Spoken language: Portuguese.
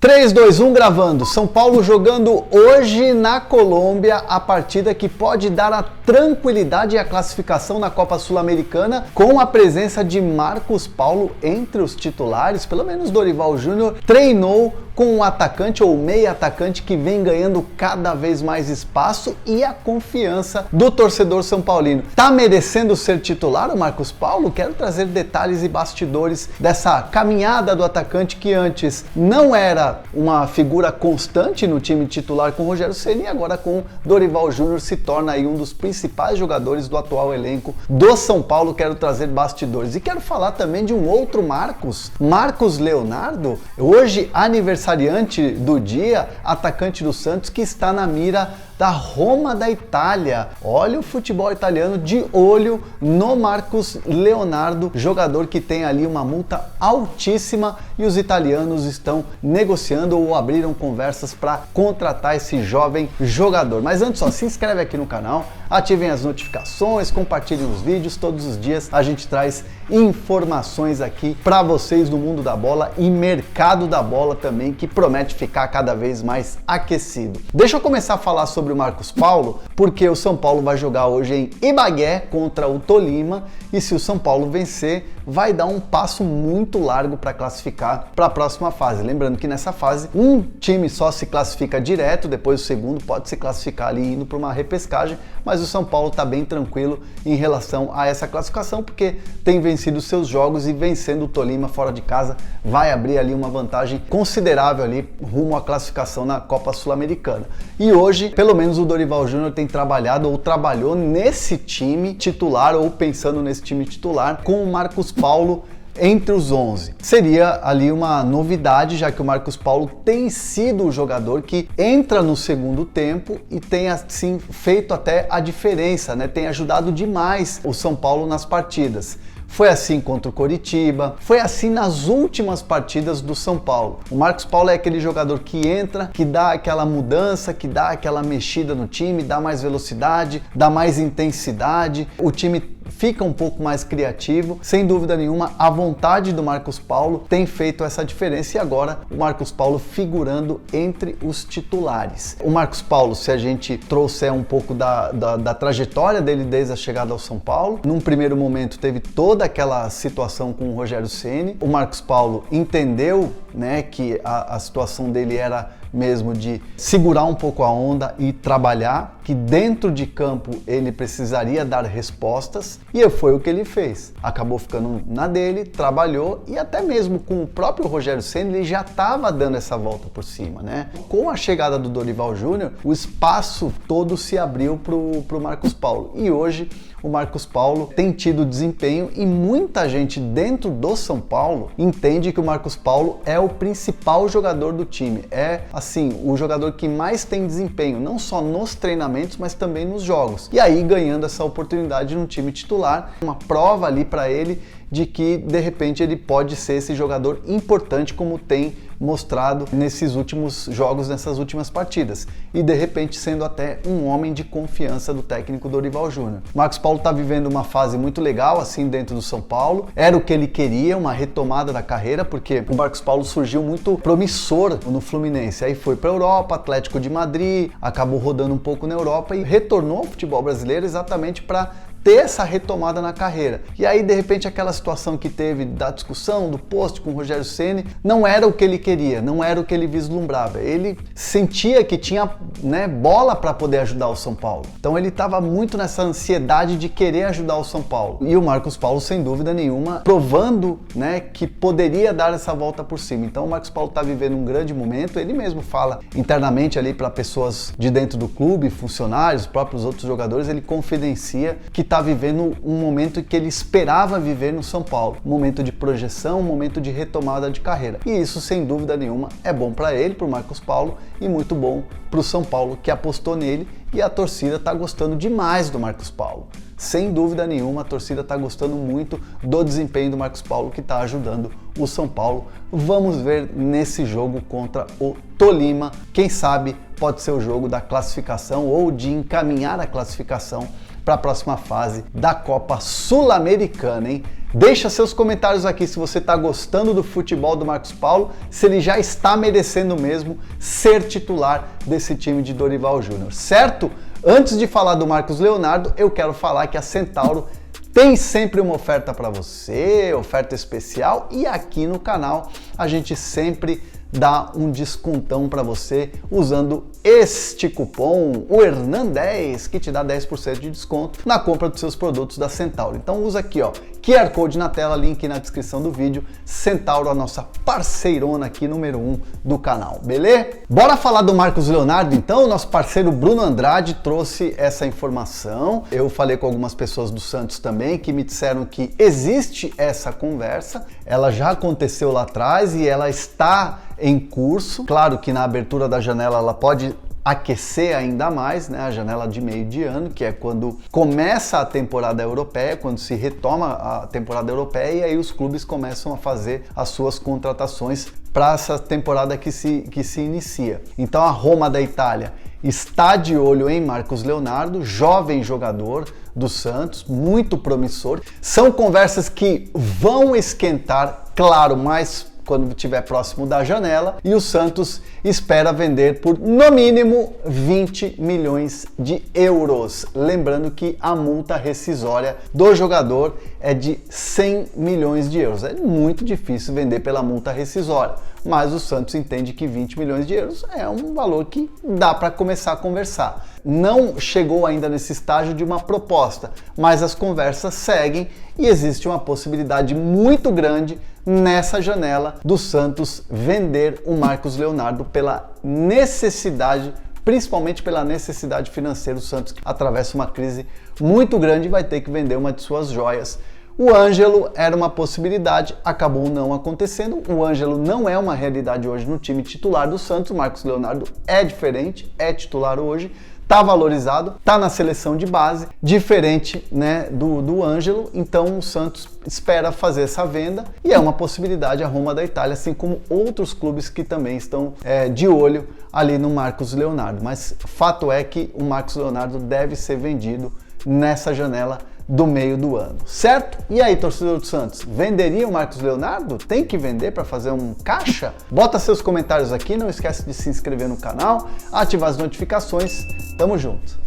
3, 2, 1 gravando. São Paulo jogando hoje na Colômbia a partida que pode dar a tranquilidade e a classificação na Copa Sul-Americana com a presença de Marcos Paulo entre os titulares. Pelo menos Dorival Júnior treinou com um atacante ou meia atacante que vem ganhando cada vez mais espaço e a confiança do torcedor são paulino. Tá merecendo ser titular o Marcos Paulo? Quero trazer detalhes e bastidores dessa caminhada do atacante que antes não era uma figura constante no time titular com Rogério Ceni e agora com Dorival Júnior se torna aí um dos principais jogadores do atual elenco do São Paulo. Quero trazer bastidores e quero falar também de um outro Marcos Leonardo, hoje aniversariante do dia, atacante do Santos, que está na mira da Roma da Itália. Olha o futebol italiano de olho no Marcos Leonardo, jogador que tem ali uma multa altíssima e os italianos estão negociando ou abriram conversas para contratar esse jovem jogador. Mas antes, só se inscreve aqui no canal, ativem as notificações, compartilhem os vídeos. Todos os dias a gente traz informações aqui para vocês do mundo da bola e mercado da bola também, que promete ficar cada vez mais aquecido. Deixa eu começar a falar sobre o Marcos Paulo, porque o São Paulo vai jogar hoje em Ibagué contra o Tolima e se o São Paulo vencer, vai dar um passo muito largo para classificar para a próxima fase. Lembrando que nessa fase, um time só se classifica direto, depois o segundo pode se classificar ali indo para uma repescagem, mas o São Paulo está bem tranquilo em relação a essa classificação, porque tem vencido seus jogos e vencendo o Tolima fora de casa vai abrir ali uma vantagem considerável ali rumo à classificação na Copa Sul-Americana. E hoje, pelo menos o Dorival Júnior tem trabalhado ou trabalhou nesse time titular ou pensando nesse time titular com o Marcos Paulo entre os 11. Seria ali uma novidade, já que o Marcos Paulo tem sido o jogador que entra no segundo tempo e tem assim feito até a diferença, né? Tem ajudado demais o São Paulo nas partidas. Foi assim contra o Coritiba, foi assim nas últimas partidas do São Paulo. O Marcos Paulo é aquele jogador que entra, que dá aquela mudança, que dá aquela mexida no time, dá mais velocidade, dá mais intensidade, o time fica um pouco mais criativo. Sem dúvida nenhuma, a vontade do Marcos Paulo tem feito essa diferença e agora o Marcos Paulo figurando entre os titulares. O Marcos Paulo, se a gente trouxer um pouco da trajetória dele desde a chegada ao São Paulo, num primeiro momento teve toda aquela situação com o Rogério Ceni. O Marcos Paulo entendeu, né, que a situação dele era mesmo de segurar um pouco a onda e trabalhar, que dentro de campo ele precisaria dar respostas e foi o que ele fez. Acabou ficando na dele, trabalhou e até mesmo com o próprio Rogério Ceni ele já estava dando essa volta por cima, né? Com a chegada do Dorival Júnior, o espaço todo se abriu pro Marcos Paulo e hoje o Marcos Paulo tem tido desempenho e muita gente dentro do São Paulo entende que o Marcos Paulo é o principal jogador do time, é assim, o jogador que mais tem desempenho, não só nos treinamentos, mas também nos jogos. E aí ganhando essa oportunidade no time titular, uma prova ali para ele de que de repente ele pode ser esse jogador importante como tem mostrado nesses últimos jogos, nessas últimas partidas e de repente sendo até um homem de confiança do técnico Dorival Júnior. Marcos Paulo está vivendo uma fase muito legal assim dentro do São Paulo, era o que ele queria, uma retomada da carreira, porque o Marcos Paulo surgiu muito promissor no Fluminense, aí foi para a Europa, Atlético de Madrid, acabou rodando um pouco na Europa e retornou ao futebol brasileiro exatamente para ter essa retomada na carreira. E aí, de repente, aquela situação que teve da discussão, do post com o Rogério Ceni, não era o que ele queria, não era o que ele vislumbrava. Ele sentia que tinha, né, bola para poder ajudar o São Paulo. Então ele estava muito nessa ansiedade de querer ajudar o São Paulo. E o Marcos Paulo, sem dúvida nenhuma, provando, né, que poderia dar essa volta por cima. Então o Marcos Paulo está vivendo um grande momento, ele mesmo fala internamente ali para pessoas de dentro do clube, funcionários, próprios outros jogadores, ele confidencia que está vivendo um momento que ele esperava viver no São Paulo, um momento de projeção, um momento de retomada de carreira. E isso, sem dúvida nenhuma, é bom para ele, para o Marcos Paulo, e muito bom para o São Paulo, que apostou nele, e a torcida está gostando demais do Marcos Paulo. Sem dúvida nenhuma, a torcida está gostando muito do desempenho do Marcos Paulo, que está ajudando o São Paulo. Vamos ver nesse jogo contra o Tolima. Quem sabe pode ser o jogo da classificação ou de encaminhar a classificação para a próxima fase da Copa Sul-Americana, hein? Deixa seus comentários aqui se você está gostando do futebol do Marcos Paulo, se ele já está merecendo mesmo ser titular desse time de Dorival Júnior, certo? Antes de falar do Marcos Leonardo, eu quero falar que a Centauro tem sempre uma oferta para você, oferta especial, e aqui no canal a gente sempre dá um descontão para você usando este cupom, o Hernan10, que te dá 10% de desconto na compra dos seus produtos da Centauro. Então usa aqui, ó, QR Code na tela, link na descrição do vídeo. Centauro, a nossa parceirona aqui, número 1 do canal, beleza? Bora falar do Marcos Leonardo, então? O nosso parceiro Bruno Andrade trouxe essa informação. Eu falei com algumas pessoas do Santos também, que me disseram que existe essa conversa. Ela já aconteceu lá atrás e ela está em curso. Claro que na abertura da janela ela pode aquecer ainda mais, né? A janela de meio de ano, que é quando começa a temporada europeia, quando se retoma a temporada europeia, e aí os clubes começam a fazer as suas contratações para essa temporada que se inicia. Então a Roma da Itália está de olho em Marcos Leonardo, jovem jogador do Santos, muito promissor. São conversas que vão esquentar, claro, mais quando estiver próximo da janela, e o Santos espera vender por no mínimo 20 milhões de euros. Lembrando que a multa rescisória do jogador é de 100 milhões de euros. É muito difícil vender pela multa rescisória, mas o Santos entende que 20 milhões de euros é um valor que dá para começar a conversar. Não chegou ainda nesse estágio de uma proposta, mas as conversas seguem e existe uma possibilidade muito grande nessa janela do Santos vender o Marcos Leonardo pela necessidade, principalmente pela necessidade financeira. O Santos atravessa uma crise muito grande e vai ter que vender uma de suas joias. O Ângelo era uma possibilidade, acabou não acontecendo. O Ângelo não é uma realidade hoje no time titular do Santos. O Marcos Leonardo é diferente, é titular hoje, tá valorizado, tá na seleção de base, diferente, né, do Ângelo. Então o Santos espera fazer essa venda e é uma possibilidade a Roma da Itália, assim como outros clubes que também estão de olho ali no Marcos Leonardo. Mas fato é que o Marcos Leonardo deve ser vendido nessa janela do meio do ano, certo? E aí, torcedor do Santos, venderia o Marcos Leonardo? Tem que vender para fazer um caixa? Bota seus comentários aqui, não esquece de se inscrever no canal, ativar as notificações. Tamo junto!